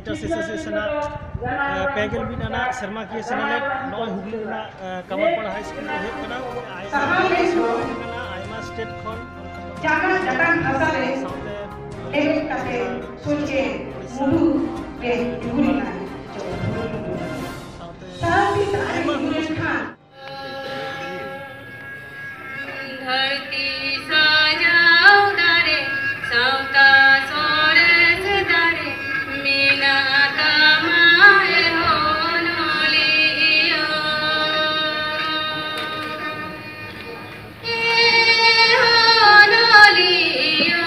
writers association Pengal भी नाना शर्मा की सेनेलेट नॉय हुगली ना कमरपाड़ा हाई स्कूल में हेड कना आयमा स्टेट खन जागा जगन असरे एक कते सोचे मुलु पे हुगली ना साथी तारे हुगली खान धरती साजाओ दारे सावता सोरस दारे मीना तमाए होनोलियो ए होनोलियो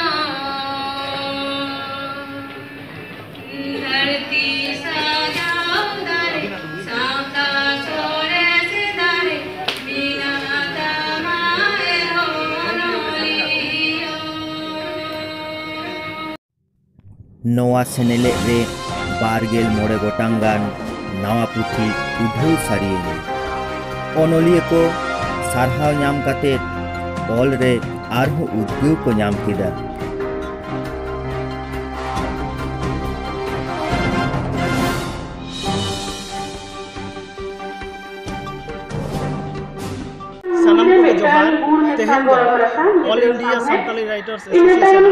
धरती साजाओ दारे सावता सोरस दारे मीना नवा सेनेले रे बारगेल मोड़े गोटांगान नवा पुथी उधौ सारिये ओनोलिये को सारहाव नाम काते ऑल रे आरहो उद्योग को नाम किदा सनम को जोहार तेहन all India Santali writers association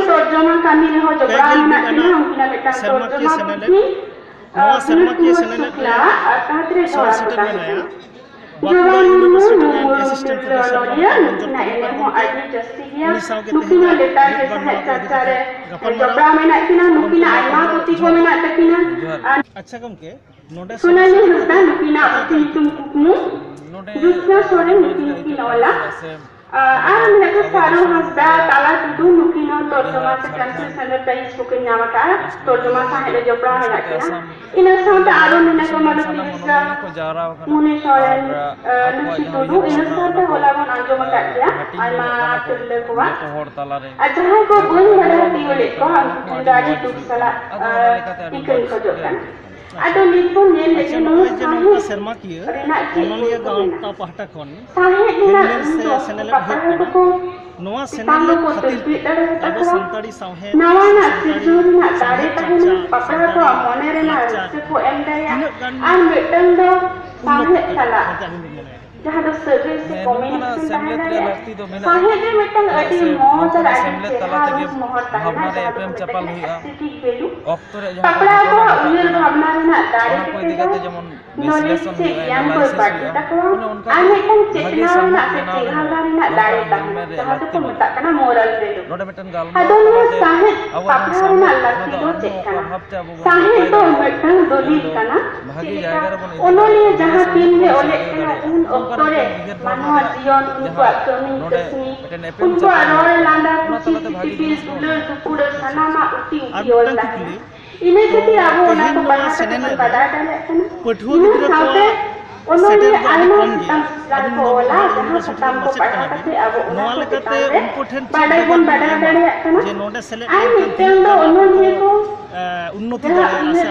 Sharma की सेनेलेट नवा शर्मा की सेनेलेट सोलिसिटर बनाया बांकुड़ा यूनिवर्सिटी में असिस्टेंट प्रोफेसर उड़ीसा के अच्छा गमके नोडे सुनानी हस्ता नुकिना तुम कुकमु जुस्ना सोरे नुकिन ओला आर मेरे सारो हस्ता ताला तुदु नुकिनो तर्जुमा से ट्रांसलेशन रे स्पोकन नामका तर्जुमा साहेले जबरा है ना इना साउंड आरो ने को मालूम मिस्टर मुने सोरेन नुकी तुदु इना साउंड होला बन अंजमा का दिया आमा तुले कोवा अच्छा को बन बड़ा दियोले को हम दादी दुसला इकन को जोkan ada lipun yang lagi नवा शर्मा की ओनोलिया गांव पहटा खन से सेनेलेट हेड नवा सेनेलेट खातिर अब संताड़ी साहे नवा ना सिजुर ना दारे तहन पपड़ा को मने रे ना से को एम दया आन बेटन दो साहे चला जहां दो सर्विस से कम्युनिटी साहे दे बेटन अडी मोहत सेमलेट तला तगे भावना रे प्रेम चपल हुआ ऑक्टो रे जहां पपड़ा को उयर भावना रे ना दारे को दिगाते जेमन विश्लेषण हुआ उनका आन बेटन चेतना ना से चिहाला रे ना दारे तहन जहां तो मता कना मोरल रे नोडे बेटन गाल अदन साहे पपड़ा ना लकी दो चेतना साहे तो बेटन दोली कना भागी जायगा रे बन ओनोलिया जहां तीन में ओले उन ओक्टोरे मानवा जीवन उनको कमी कसनी उनको रोरे लांडा कुची कुची दुलर दुपुड़ सनामा उती उती ओला इने कति आबो ओना को बड़ा बड़ा डाले पठुआ गिद्रा को ओनोलिया आइनो तम को ओला जहां सताम को पढ़ा कते आबो नवा लेकाते उनको ठेन बड़ा बन बड़ा डाले जे नोडे सेलेक्ट आई मिटेन दो ओनोलिया को उन्नति दाड़े से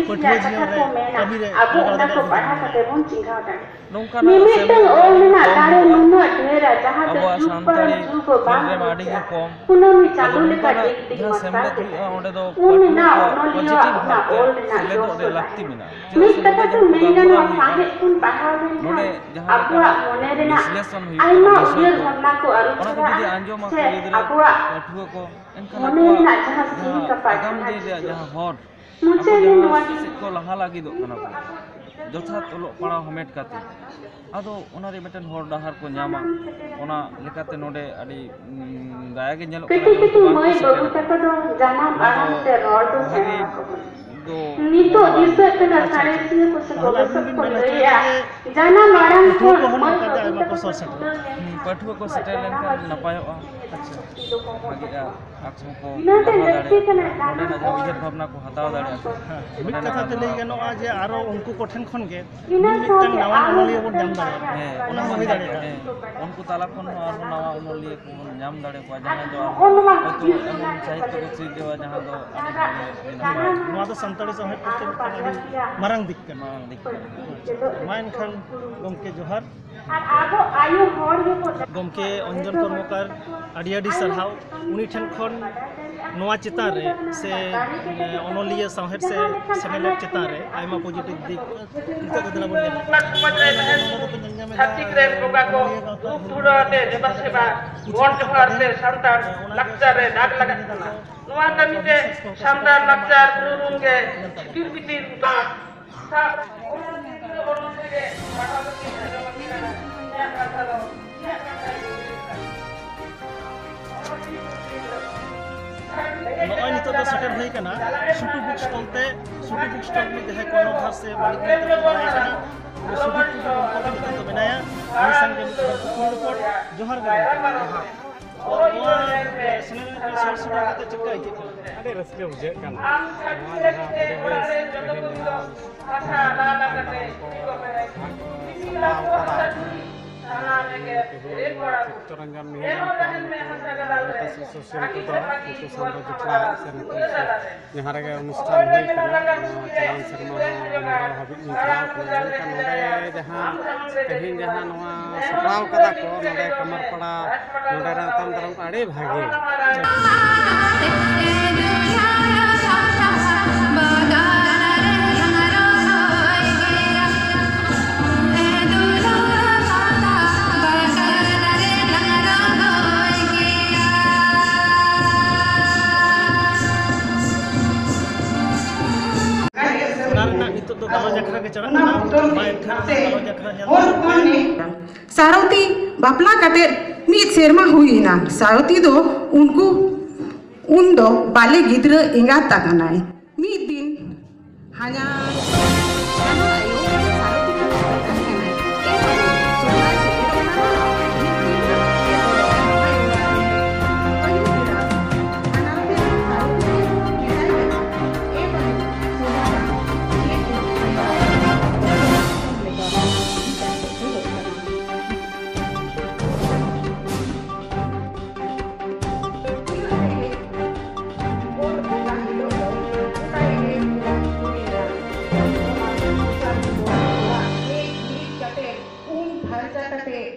पठुआ जीवन रे कमी रे आबो ओना को पढ़ा कते बन चिंगाव दाड़े नोंका मिमिटन ओल ना दारे नुनो ढेरा जहां दो जुपर जुको बांगे माडी के कम कुनोमी चालू लेका देख देख सेमलेट ओंडे दो उनना ओनोलिया ना ओल ना सेलेट ओडे लगती मिना मिस कता तो मेगन वा साहे कुन पढ़ाव नोडे जहां अबुआ मोने रे ना आइमा उयर भावना को अरु ओना को जदी आंजो मा अबुआ पठुआ को एनका मोने ना जहां सी का आगाम दे जहां हॉट मुझे ने नवा को लहा लागी दो कना जथात ओलोग पड़ा हमेट काते आदो ओनारे मिटन हर डाहार को ᱧᱟᱢᱟ ओना लेकाते नोडे अडी दाया गे ñelo किति किति मई बबु तक दो जानाम आराम से रोड दो दो नितो दिसे कना सारे से को से सब को लइया जाना मारम को मई बबु तक पठुआ को सेटल लेनखान नपायोआ अच्छा भागेआ आखो को नोडे व्यक्ति कना नोडे ना उजर भावना को हताव दाड़े मिट कथा ते लई गनो जे आरो उनको कोठन खन गे मिटन नवा ओनोलिया बन नाम दाड़े ओना होई दाड़े उनको ताला खन आरो नवा ओनोलिया को नाम दाड़े को जहां जो साहित्य को चीज देवा जहां दो नवा तो संताड़ी साहित्य को मारंग दिक्कत मान खान गमके जोहार गमके अंजन कर्मकार आड़ी आड़ी सरहाव उनी ठन खन नोआ चितान रे से अनोलिया साहेब से सेनेलेट चितान रे आयमा पॉजिटिव दिक नितो दला बोल छात्रिक रेल बोगा को रूप धुराते देवा सेवा गोर जोहार से शानदार लक्चर रे दाग लगा नोआ कमिते शानदार लक्चर गुरुरुम के चितिर बितिर का सा बोलने के पाठावती या कथलो या नॉय नितो तो सेटल होई कना सुटू बुक स्टॉल में जहे कोनो भास से बालिक में तो बनाया कना सुटू को तो बनाया और संग के रिपोर्ट जोहर गे और वो सुने सोर सोर के चिक्का आई अरे रस्ते बुझे कन चित्तरंजन जहाँ रे अनुष्ठान हुई चलान शर्मा हाबी जहाँ तेहन जहाँ सपड़ाव कदा को कमरपड़ा तम दरम अड़े भागे सारवती बापला काटे मीद सेरमा हुईना सारवती दो उनको उन दो बाले गिद्र इंगात ताकनाय मीद दिन हाना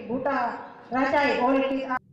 बूटा राचाई